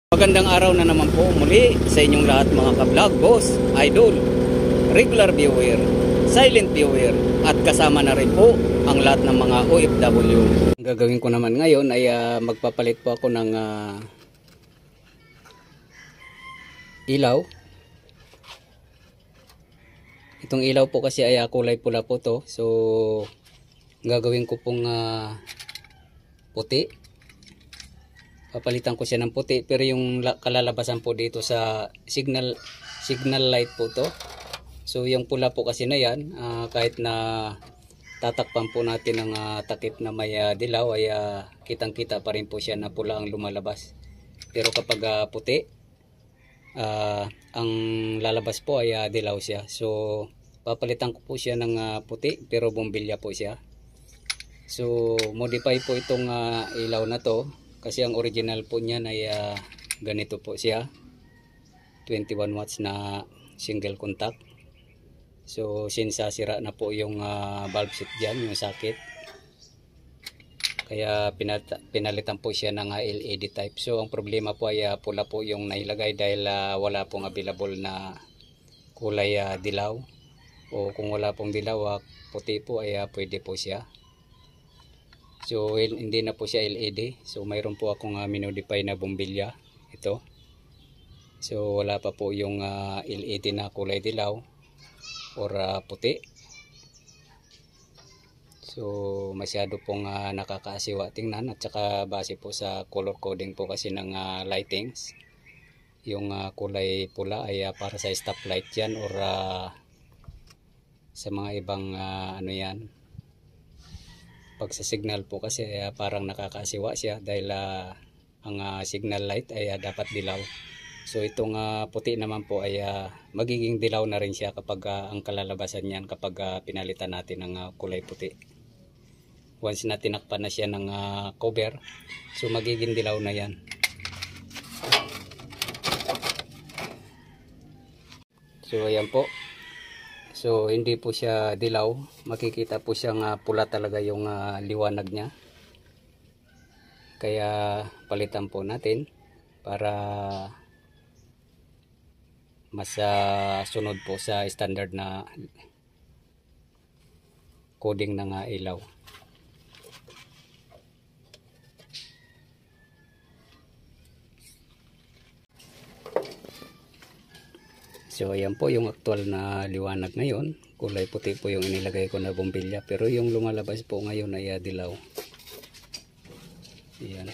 Magandang araw na naman po muli sa inyong lahat mga ka-vlog, boss, idol, regular viewer, silent viewer at kasama na rin po ang lahat ng mga OFW. Ang gagawin ko naman ngayon ay magpapalit po ako ng ilaw. Itong ilaw po kasi ay kulay pula po to. So gagawin ko pong puti. Papalitan ko siya ng puti, pero yung kalalabasan po dito sa signal light po to. So yung pula po kasi na yan, kahit na tatakpan po natin ng takip na may dilaw ay kitang kita pa rin po siya na pula ang lumalabas. Pero kapag puti, ang lalabas po ay dilaw siya. So papalitan ko po siya ng puti, pero bombilya po siya. So modify po itong ilaw na to. Kasi ang original po niyan ay ganito po siya, 21 watts na single contact. So since sira na po yung valve set dyan, yung socket, kaya pinalitan po siya ng LED type. So ang problema po ay pula po yung nailagay dahil wala pong available na kulay dilaw, o kung wala pong dilaw puti po ay pwede po siya. So hindi na po siya LED. So mayroon po akong minodify na bombilya ito. So wala pa po yung LED na kulay dilaw or puti. So masyado pong nakakaasiwa tingnan, at saka base po sa color coding po kasi ng lightings. Yung kulay pula ay para sa stoplight yan, or sa mga ibang ano yan. Pag sa signal po kasi parang nakakasiwa siya dahil ang signal light ay dapat dilaw. So itong puti naman po ay magiging dilaw na rin siya kapag ang kalalabasan niyan kapag pinalitan natin ng kulay puti. Once na tinakpan na siya ng cover, so magiging dilaw na yan. So ayan po. So hindi po siya dilaw, makikita po siyang pula talaga yung liwanag niya. Kaya palitan po natin para mas sunod po sa standard na coding ng ilaw. So ayan po yung actual na liwanag ngayon. Kulay puti po yung inilagay ko na bombilya, pero yung lumalabas po ngayon ay dilaw. Ayan.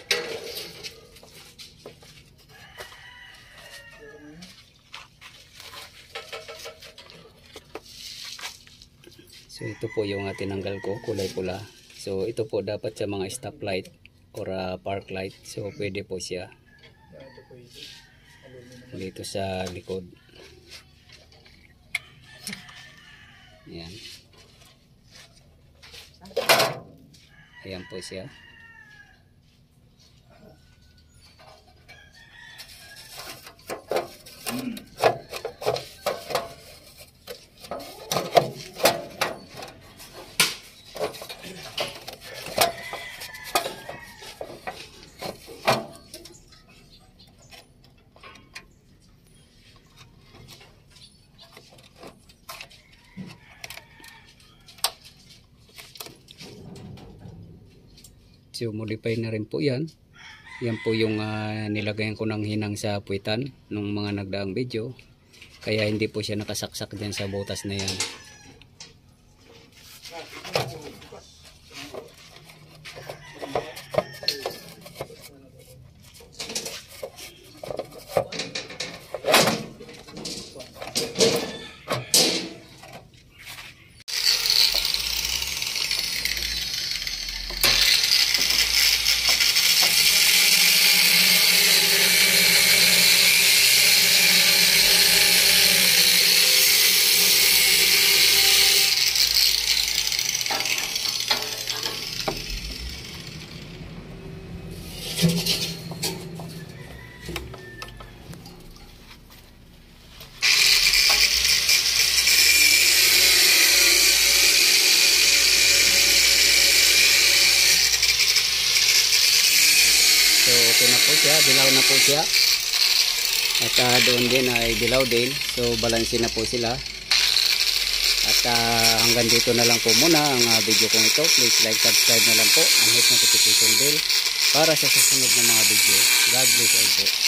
So ito po yung tinanggal ko, kulay pula. So ito po dapat sa mga stoplight or park light. So pwede po siya dito sa likod. Ayan. Ayan po siya. So modify na rin po yan. Yan po yung nilagayan ko ng hinang sa puwitan nung mga nagdaang video. Kaya hindi po siya nakasaksak dyan sa butas na yan. So okay na po siya, dilaw na po siya. At doon din ay dilaw din. So balansin na po sila. At hanggang dito na lang po muna ang video kong ito. Please like, subscribe na lang po. And hit notification bell para sa susunod na mga video. God bless all po.